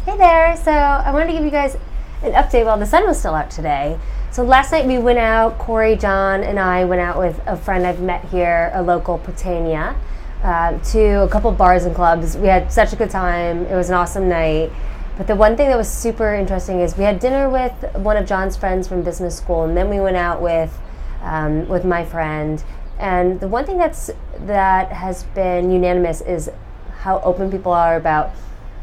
Hey there, so I wanted to give you guys an update while the sun was still out today. So last night we went out, Corey, John, and I went out with a friend I've met here, a local Prytania, to a couple bars and clubs. We had such a good time. It was an awesome night. But the one thing that was super interesting is we had dinner with one of John's friends from business school, and then we went out with my friend. And the one thing that has been unanimous is how open people are about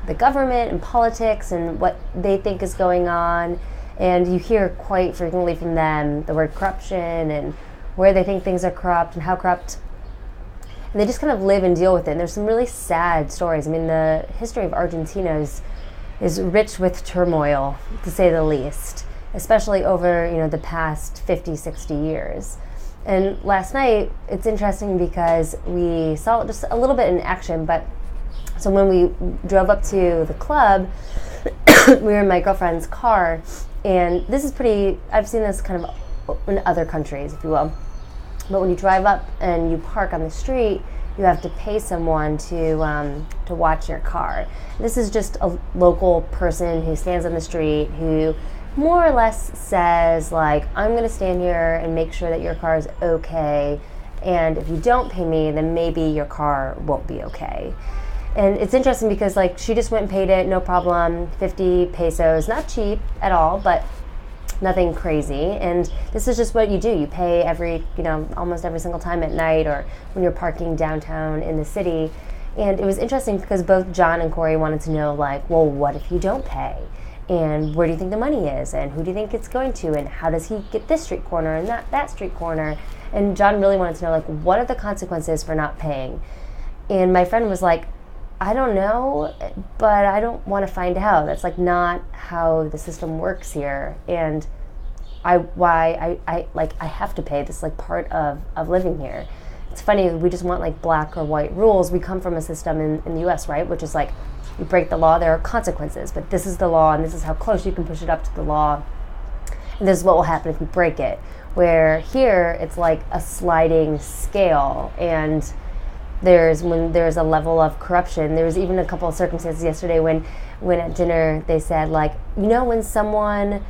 the government and politics and what they think is going on. And you hear quite frequently from them the word corruption and where they think things are corrupt and how corrupt. And they just kind of live and deal with it. And there's some really sad stories. I mean, the history of Argentina is rich with turmoil, to say the least, especially over the past 50, 60 years. And last night, it's interesting because we saw just a little bit in action, but so when we drove up to the club, we were in my girlfriend's car, and this is I've seen this kind of in other countries, if you will. But when you drive up and you park on the street, you have to pay someone to watch your car. This is just a local person who stands on the street who more or less says, like, I'm going to stand here and make sure that your car is okay, and if you don't pay me, then maybe your car won't be okay. And it's interesting because, like, she just went and paid it, no problem, 50 pesos, not cheap at all, but nothing crazy. And this is just what you do. You pay almost every single time at night or when you're parking downtown in the city. And it was interesting because both John and Corey wanted to know, like, well, what if you don't pay? And where do you think the money is? And who do you think it's going to? And how does he get this street corner and that street corner? And John really wanted to know, like, what are the consequences for not paying? And my friend was like, I don't know, but I don't want to find out. That's like not how the system works here, and I have to pay. This is like part of living here. It's funny, we just want like black or white rules. We come from a system in the US, right, which is like you break the law, there are consequences, but this is the law and this is how close you can push it up to the law, and this is what will happen if you break it. Where here it's like a sliding scale, and when there's a level of corruption. There was even a couple of circumstances yesterday when at dinner they said, like, when someone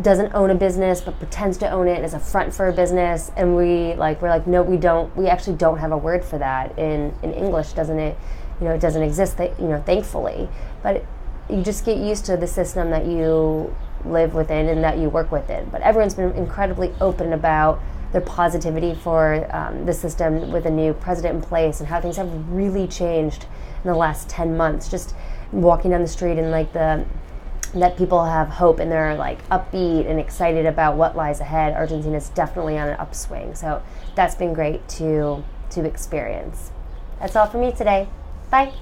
doesn't own a business but pretends to own it as a front for a business, and we're like, no, we don't. We actually don't have a word for that in English. Doesn't it? It doesn't exist. Thankfully, but you just get used to the system that you live within and that you work within. But everyone's been incredibly open about their positivity for the system with a new president in place and how things have really changed in the last 10 months. Just walking down the street and that people have hope and they're like upbeat and excited about what lies ahead. Argentina is definitely on an upswing, so that's been great to experience. That's all for me today. Bye.